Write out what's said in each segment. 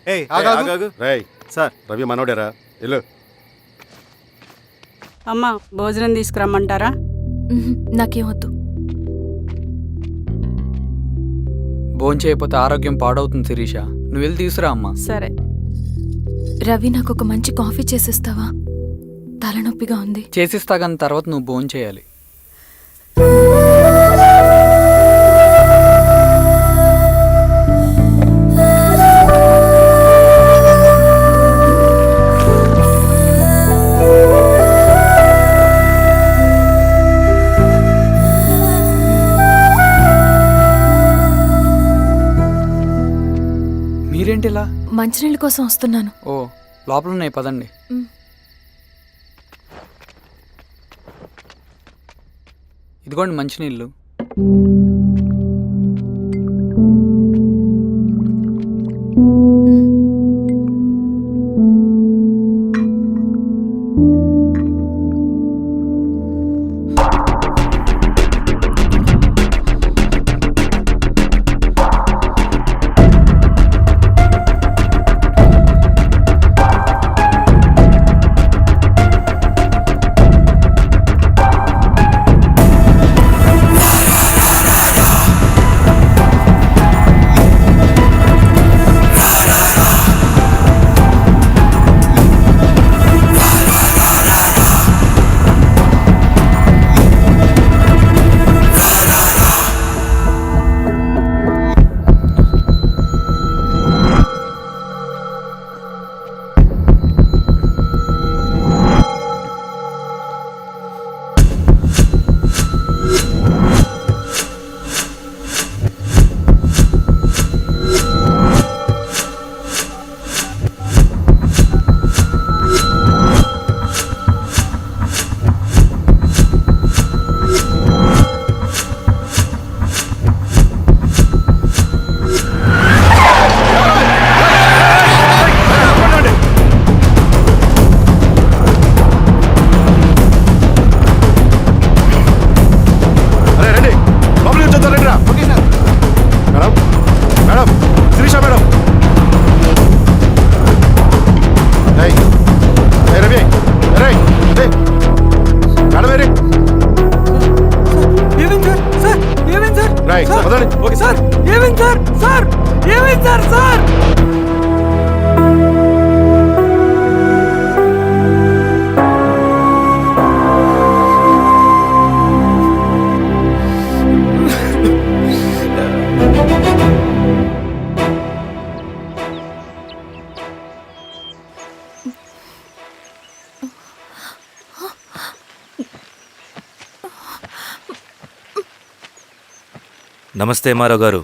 రేయ్ సార్ రవి మనోడేరా ఇల్లు అమ్మా భోజనం తీసుకురమ్మంటారా? నాకేం వద్దు. భోంచేయకపోతే ఆరోగ్యం పాడవుతుంది శిరీష. నువ్వు వెళ్ళి తీసురా అమ్మా. సరే. రవి నాకు ఒక మంచి కాఫీ చేసిస్తావా? తలనొప్పిగా ఉంది. చేసిస్తా కానీ తర్వాత నువ్వు భోంచేయాలి. మీరేంటిలా? మంచినీళ్ళ కోసం వస్తున్నాను. ఓ లోపల ఉన్నాయి పదండి. ఇదిగోండి మంచినీళ్ళు. నమస్తే మారావు గారు.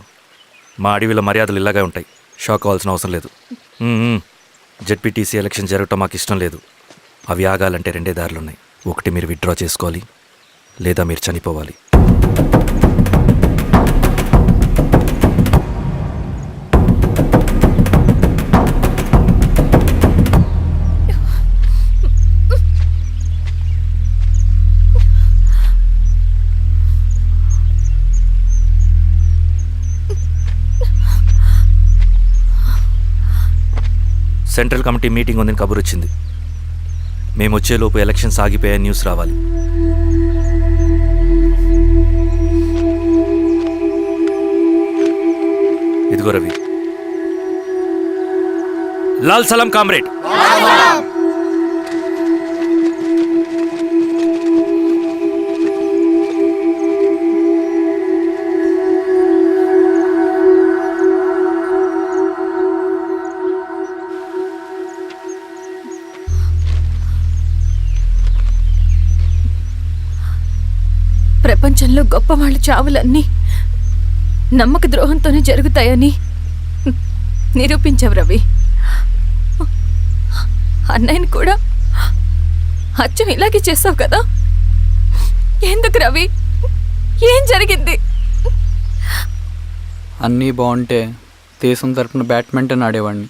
మా అడవిలో మర్యాదలు ఇలాగే ఉంటాయి. షాక్ అవ్వాల్సిన అవసరం లేదు. జెడ్పీటీసీ ఎలక్షన్ జరగటం మాకు ఇష్టం లేదు. అవి ఆగాలంటే రెండే దారులున్నాయి. ఒకటి మీరు విత్డ్రా చేసుకోవాలి, లేదా మీరు చనిపోవాలి. సెంట్రల్ కమిటీ మీటింగ్ ఉందని కబురు వచ్చింది. మేము వచ్చేలోపు ఎలక్షన్స్ ఆగిపోయే న్యూస్ రావాలి. ఇదిగో రవి. లాల్ సలాం కామ్రేడ్. ప్రపంచంలో గొప్పవాళ్ళ చావులన్నీ నమ్మక ద్రోహంతోనే జరుగుతాయని నిరూపించావు రవి. అన్నయ్యని కూడా అచ్చం ఇలాగే చేస్తావు కదా? ఎందుకు రవి? ఏం జరిగింది? అన్నీ బాగుంటే దేశం తరపున బ్యాడ్మింటన్ ఆడేవాడిని.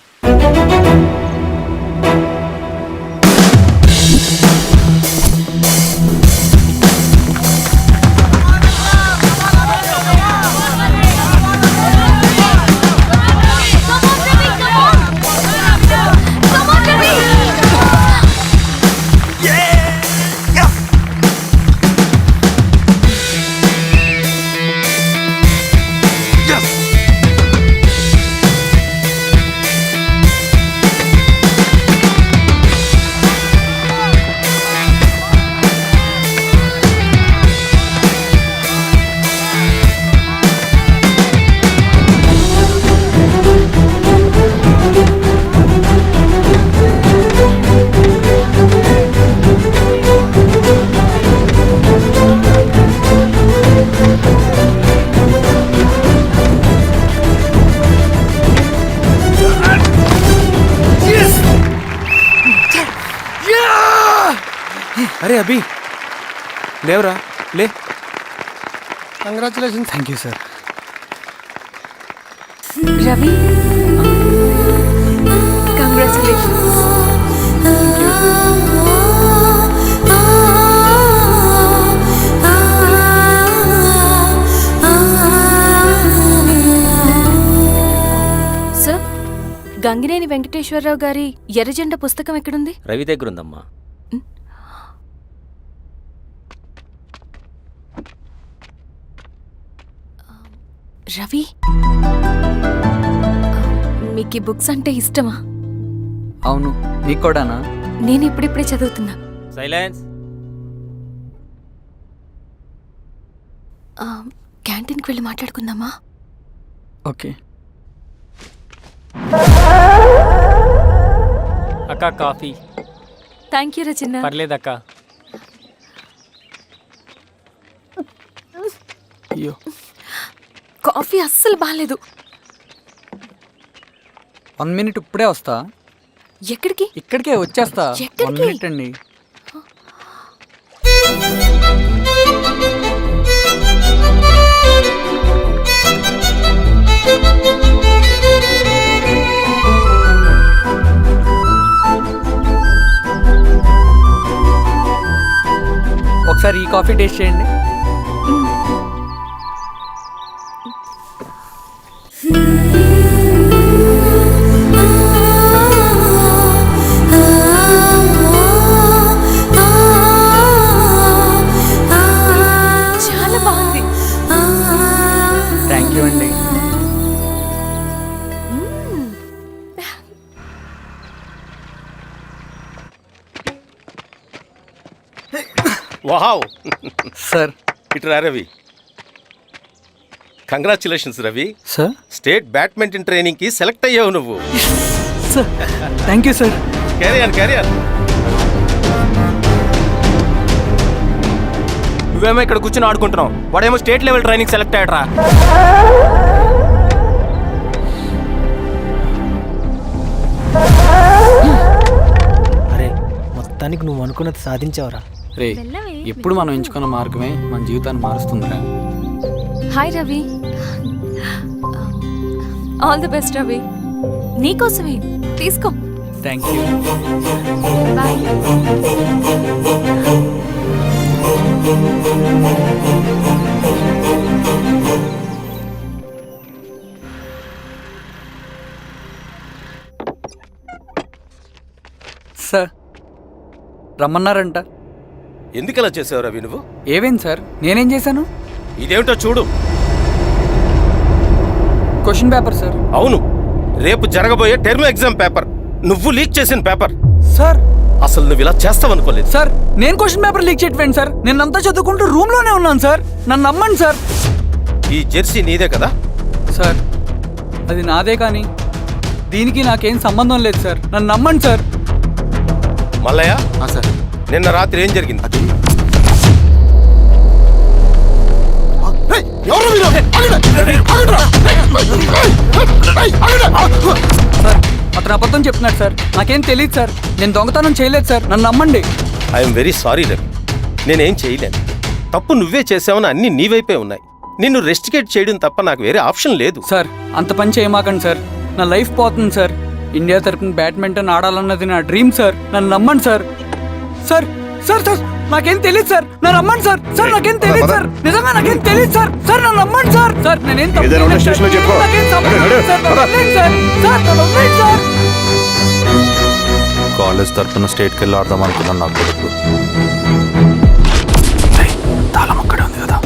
అరే అభి లేవరా లే. Congratulations. Thank you sir. Ravi congratulations. Sir, Gangineni Venkateswararao గారి ఎర్రజెండ పుస్తకం ఎక్కడుంది? రవి దగ్గర ఉందమ్మా. రవి, మీకు ఈ బుక్స్ అంటే ఇష్టమా? అవును, నీకు కూడానా? నేను ఇప్పుడిప్పుడే చదువుతున్నా. సైలెన్స్. క్యాంటీన్కి వెళ్ళి మాట్లాడుకుందామా? ఓకే. అక్క కాఫీ. థ్యాంక్ యూ రచన. పర్లేదక్క. అయ్యో, కాఫీ అస్సలు బాగాలేదు. 1 minute ఇప్పుడే వస్తా. ఎక్కడికి? ఇక్కడికే వచ్చేస్తా. ఎక్కడికి? 1 minute అండి. ఒకసారి ఈ కాఫీ టేస్ట్ చేయండి. చాలా బాగుంది. థ్యాంక్ యూ అండి. వావ్. సార్. ఇటు రా Ravi. Congratulations Ravi. Sir. State badminton training కి సెలెక్ట్ అయ్యావు నువ్వు. Sir thank you sir. Carrier. నువ్వేమో ఇక్కడ కూర్చొని ఆడుకుంటున్నావు, వాడేమో స్టేట్ లెవెల్ ట్రైనింగ్ సెలెక్ట్ అయ్యాడ్రా. అరే, మొత్తానికి నువ్వు అనుకున్నది సాధించావురా. రే, ఎప్పుడు మనం ఎంచుకున్న మార్గమే మన జీవితాన్ని మారుస్తుందిరా. Hi Ravi. All the best Ravi. నీకోసమే, తీసుకో. Thank you. బాయ్. సార్, రమ్మన్నారంట. ఎందుకలా చేసావు రవి నువ్వు? ఏవేంటి సార్, నేనేం చేశాను? ఇదేమిటో చూడు. Question paper sir. అవును, రేపు జరగబోయే టర్మ్ ఎగ్జామ్ పేపర్. నువ్వు లీక్ చేసిన పేపర్. సార్, అసలు నువ్వు ఇలా చేస్తావనుకోలేదు. సార్ నేను క్వశ్చన్ పేపర్ లీక్ చేయట్లేండి సార్. నేను అంతా చదువుకుంటూ రూమ్ లోనే ఉన్నాను సార్. నన్ను నమ్మండి సార్. ఈ జెర్సీ నీదే కదా? సార్, అది నాదే కానీ దీనికి నాకేం సంబంధం లేదు సార్. నన్ను నమ్మండి సార్. మల్లయ్య, సార్, నిన్న రాత్రి ఏం జరిగింది? సార్, అతను అబద్ధం చెప్తున్నాడు సార్. నాకేం తెలియదు సార్. నేను దొంగతనం చేయలేదు సార్. నన్ను నమ్మండి. I'm very sorry Ravi. నేనేం చేయలేను. తప్పు నువ్వే చేసావని అన్ని నీ వైపే ఉన్నాయి. నిన్ను రెస్టికేట్ చేయడం తప్ప నాకు వేరే ఆప్షన్ లేదు. సార్, అంత పని చేయమాకండి సార్. నా లైఫ్ పోతుంది సార్. ఇండియా తరపున బ్యాడ్మింటన్ ఆడాలన్నది నా డ్రీమ్ సార్. నన్ను నమ్మండి సార్. సార్ సార్ సార్ నాకేం తెలియదు సార్. నన్ను నమ్మండి సార్. సార్ నాకేం తెలియదు సార్. నిజంగా నాకేం తెలియదు సార్. సార్ నన్ను నమ్మండి సార్. సార్ నేనేం తప్పు ఏదైనా ఉంటే చేయలేదు సార్. స్టేషన్లో చెప్పుకో. నాకేం సంబంధం లేదు సార్. నన్ను వదిలేయండి సార్. సార్ నన్ను వదిలేయండి సార్. కాలేజ్ తరఫున స్టేట్కి వెళ్ళి ఆడదాం అనుకున్నాను. నా కొడుకు తాళం అక్కడే ఉంది కదా.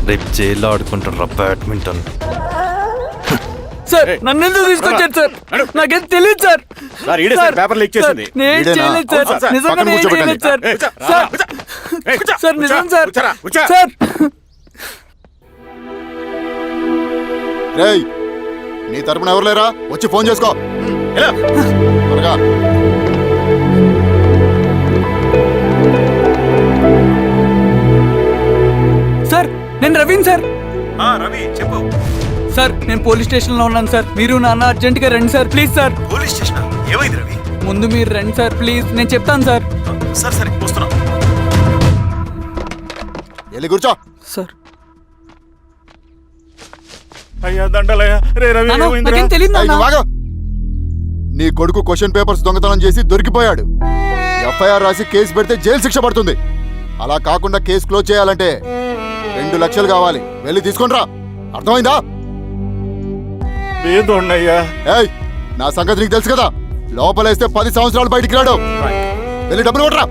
రేపు జైల్లో ఆడుకుంటారా బ్యాడ్మింటన్. సార్ నన్ను ఎందుకు తీసుకొచ్చారు సార్? నాకేం తెలియదు సార్. సార్, ఈడే సార్ పేపర్ లీక్ చేసింది. సార్, నేను ఈడేనా? చేయలేదు సార్. అవును సార్. నిజంగా పక్కన నేను కూర్చోబెట్టండి. చేయలేదు సార్. సార్ సార్ నిజం సార్. సార్ రేయ్, నీ తరపున ఎవరు లేరా? వచ్చి ఫోన్ చేసుకో. ఎలా? త్వరగా. సార్ నేను రవీన్ సార్. రవి చెప్పు. సార్ నేను పోలీస్ స్టేషన్లో ఉన్నాను సార్. మీరు నాన్న అర్జెంటుగా రండి sir, please sir. Police station ఏమైంది రవి? ముందు మీరు రండి సార్, ప్లీజ్. నేను చెప్తాను సార్. సరే సరే వస్తున్నా. వెళ్ళి కూర్చో. సార్ అయ్యా దండలయ్యా. రే రవి నాన్న, ఏమైందిరా? నాకేం తెలియదు ఏయ్, నాన్న. నువ్వు ఆగు. నీ కొడుకు క్వశ్చన్ పేపర్స్ దొంగతనం చేసి దొరికిపోయాడు. ఎఫ్ఐఆర్ రాసి కేసు పెడితే జైలు శిక్ష పడుతుంది. అలా కాకుండా కేసు క్లోజ్ చేయాలంటే 2 లక్షలు కావాలి. వెళ్ళి తీసుకొనిరా. అర్థమైందా? లేదోండయ్యా. ఏయ్, నా సంగతి నీకు తెలుసు కదా. లోపలేస్తే 10 సంవత్సరాలు బయటికి రాడు. వెళ్ళి డబ్బులు కొట్టరా.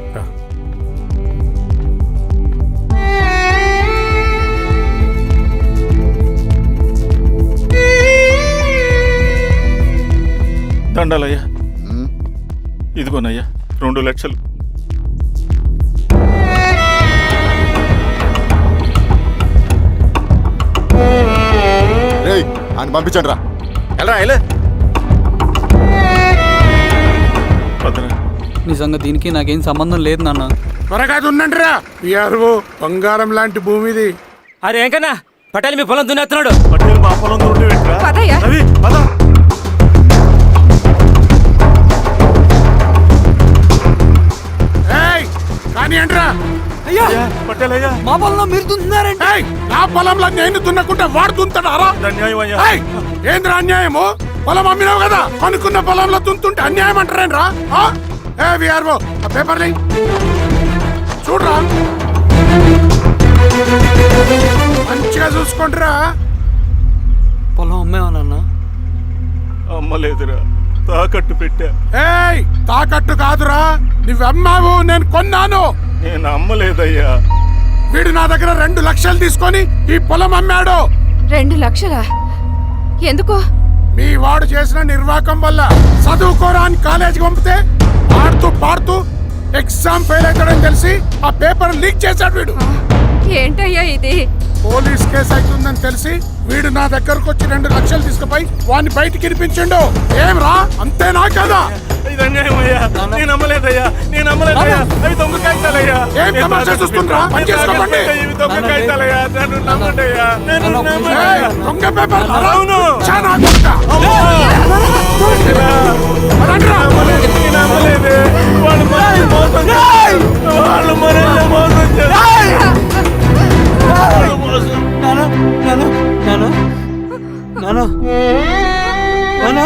దండలయ్యా. ఉమ్, ఇదిగోనయ్యా 2 లక్షలు. రేయ్, ఆయన పంపించండి రా. ఎలా ఎలా? భద్రా. నిజంగా దీనికి నాకేం సంబంధం లేదు నాన్న. త్వరగా దున్నండిరా. పిఆర్ఓ బంగారం లాంటి భూమిది. అరే ఏంకన్నా పటేల్ మీ పొలం దున్నేస్తున్నాడు. పటేల్ మా పొలం దొరికి పెట్టరా? రవి పద. ఏయ్, కానీ ఏంట్రా? అయ్యా పటేల్ అయ్యా. మా పొలంలో మీరు దున్నుతున్నారంటే. ఏయ్, నా పొలంలో నేను దున్నకుంటే వాడు దున్నుతాడారా? అన్యాయం అయ్యా. ఏయ్, ఏంద్రా అన్యాయము? పొలం అమ్మినావు కదా, అనుకున్న పొలంలో దున్నుతుంటే అన్యాయం అంటారేంట్రా? ఏ విఆర్ఓ, ఆ పేపర్ని చూడరా. మంచిగా చూసుకుంటారా. పొలం అమ్మేవా నాన్న? అమ్మలేదురా, తాకట్టు పెట్టా. ఏయ్, తాకట్టు కాదురా, నువ్వమ్మావు, నేను కొన్నాను. నేను అమ్మలేదయ్యా. వీడు నా దగ్గర 2 లక్షలు తీసుకొని ఈ పొలం అమ్మాడు. 2 లక్షలా? ఎందుకు? మీ వాడు చేసిన నిర్వాకం వల్ల చదువుకోరా అని కాలేజీకి పంపితే ఆడుతూ పాడుతూ ఎగ్జామ్ ఫెయిల్ అవుతాడని తెలిసి ఆ పేపర్ లీక్ చేశాడు వీడు. ఏంటయ్యా ఇది? పోలీస్ కేసు అవుతుందని తెలిసి వీడు నా దగ్గరకు వచ్చి 2 లక్షలు తీసుకుపోయి వాడిని బయటికి వినిపించిండు. ఏం రా, అంతేనా కదా? ఇది అన్యాయం అయ్యా. నేను అమ్మలేదయ్యా. నేను అమ్మలేదయ్యా. అవి దొంగ కాగితాలయ్యా. ఏం తమాషా చూస్తుండ్రా? పని చేసుకోకండి. ఇవి దొంగ కాగితాలయ్యా. నన్ను నమ్మండయ్యా. నేను ఏయ్, నమ్మయ్యా. దొంగ పేపర్ అవును. చాలా కొట్ట. పదండ్రా. నేను అమ్మలేదే. వాళ్ళు మనల్ని మోసం చేశారు. వాళ్ళు మనల్ని మోసం చేశారు. వాళ్ళు మోసం. నాన్న నాన్న నాన్న నాన్న నాన్న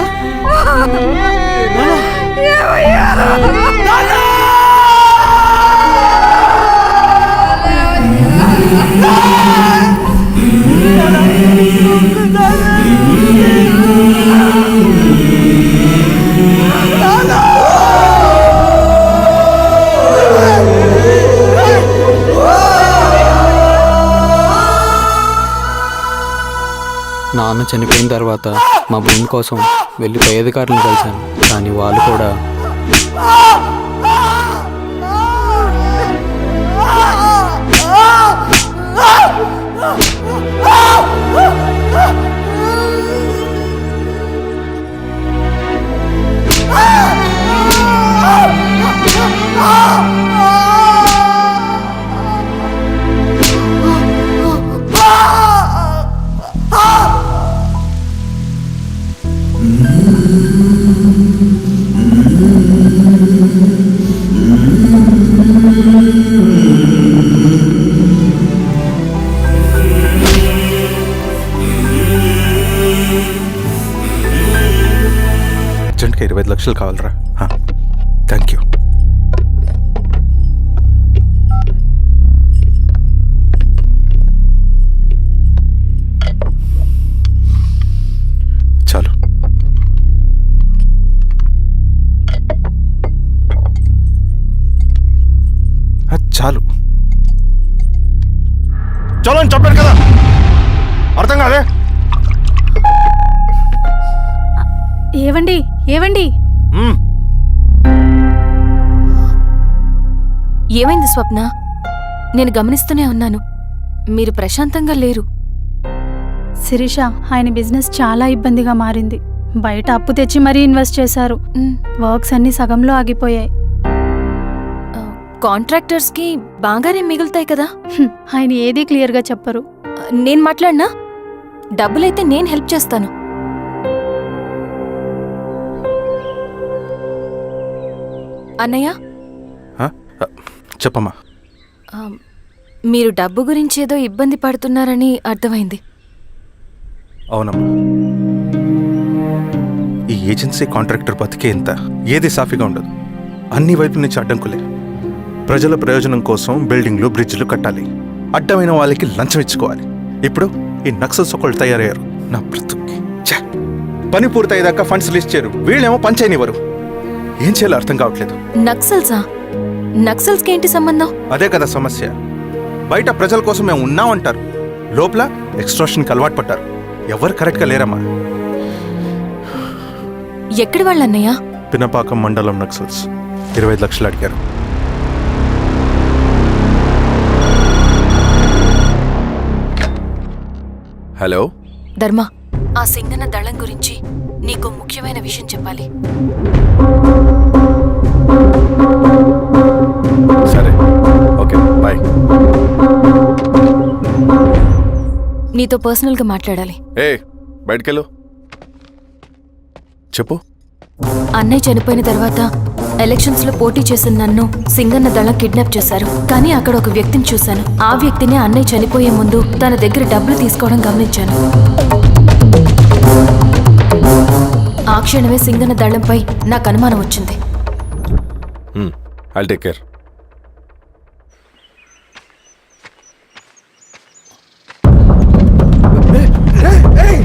నాన్న చనిపోయిన తర్వాత మా భూమి కోసం వెళ్ళి పై అధికారులను కలిశాను, కానీ వాళ్ళు కూడా అర్జెంట్గా 25 లక్షలు కావాలరా. Thank you. చాలు. చాలు. చాలు అని చెప్పాను కదా, అర్థం కాదే. ఏవండి ఏవండి, ఏమైంది స్వప్న? నేను గమనిస్తూనే ఉన్నాను, మీరు ప్రశాంతంగా లేరు. శిరీష, ఆయన బిజినెస్ చాలా ఇబ్బందిగా మారింది. బయట అప్పు తెచ్చి మరీ ఇన్వెస్ట్ చేశారు. వర్క్స్ అన్ని సగంలో ఆగిపోయాయి. కాంట్రాక్టర్స్కి బాగానే మిగులుతాయి కదా. ఆయన ఏదీ క్లియర్గా చెప్పరు. నేను మాట్లాడినా డబ్బులైతే నేను హెల్ప్ చేస్తాను. అన్నయ్య, చెప్పమ్మా. మీరు డబ్బు గురించి ఏదో ఇబ్బంది పడుతున్నారని అర్థమైంది. అవునమ్మా, ఈ ఏజెన్సీ కాంట్రాక్టర్ బతికే ఇంత ఏది సాఫీగా ఉండదు. అన్ని వైపుల నుంచి అడ్డంకులే. ప్రజల ప్రయోజనం కోసం బిల్డింగ్లు, బ్రిడ్జ్లు కట్టాలి. అడ్డమైన వాళ్ళకి లంచం ఇచ్చుకోవాలి. ఇప్పుడు ఈ నక్సల్స్ ఒకళ్ళు తయారయ్యారు. నా బ్రతుక్కి పని పూర్తయ్యేదాకా ఫండ్స్ లిస్ట్ చేయరు. వీళ్ళేమో పంచాయనివ్వరు. ఏం చేయాలో అర్థం కావట్లేదు. నక్సల్సా? నక్సల్స్కి ఏంటి సంబంధం? అదే కదా సమస్య. బయట ప్రజల కోసం మేము ఉన్నామంటారు, లోపల ఎక్స్ట్రాషన్కి అలవాటు పడ్డారు. ఎవరు కరెక్ట్గా లేరమ్మా. ఎక్కడి వాళ్ళన్నయ్య? పినపాకం మండలం నక్సల్స్ 25 లక్షలు అడిగారు. హలో ధర్మ, ఆ సింగన్న దళం గురించి నీకు ముఖ్యమైన విషయం చెప్పాలి. సరే, ఓకే, బాయ్. నీతో పర్సనల్గా మాట్లాడాలి. బయటకెళ్ళు. చెప్పు. అన్నయ్య చనిపోయిన తర్వాత ఎలక్షన్స్ లో పోటీ చేసిన నన్ను సింగన్న దళం కిడ్నాప్ చేశారు. కానీ అక్కడ ఒక వ్యక్తిని చూశాను. ఆ వ్యక్తిని అన్నయ్య చనిపోయే ముందు తన దగ్గర డబ్బులు తీసుకోవడం గమనించాను. ఆ క్షణమే సింగన్న దళంపై నాకు అనుమానం వచ్చింది. I'll take care.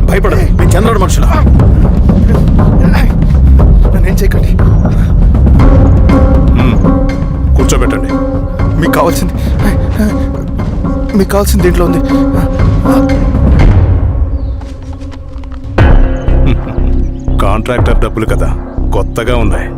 భయపడదు, మీ చంద్రుడు మనుషులు. నన్నేం చేయకండి. కూర్చోబెట్టండి. మీకు కావాల్సింది దీంట్లో ఉంది. కాంట్రాక్టర్ డబ్బులు కదా, కొత్తగా ఉన్నాయి.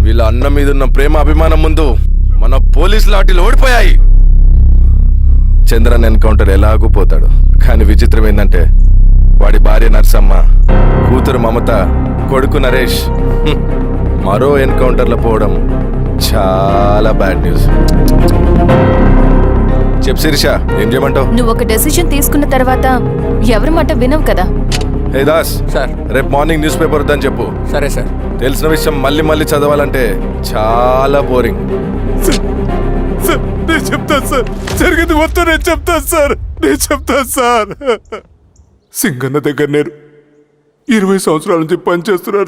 వీళ్ళ అన్న మీదున్న ప్రేమ అభిమానం ముందు మన పోలీస్ లాఠీలు ఓడిపోయాయి. చంద్రన్ ఎన్కౌంటర్ ఎలాగూ పోతాడు. కానీ విచిత్రం ఏంటంటే వాడి భార్య నర్సమ్మ, కూతురు మమత, కొడుకు నరేష్ మరో ఎన్కౌంటర్లో పోవడం చాలా బ్యాడ్ న్యూస్. చెప్పు శిరీష, ఏం చేయమంటావు? నువ్వు ఒక డెసిషన్ తీసుకున్న తర్వాత ఎవరి మాట వినవు కదా. హే దాస్ సార్, రేపు మార్నింగ్ న్యూస్ పేపర్ వద్దని చెప్పు. సరే సార్. తెలిసిన విషయం మళ్ళీ చదవాలంటే చాలా బోరింగ్. నేను చెప్తాను సార్, జరిగింది మొత్తం నేను చెప్తాను సార్. సింగన్న దగ్గర నేను 20 సంవత్సరాల నుంచి పనిచేస్తున్నారు.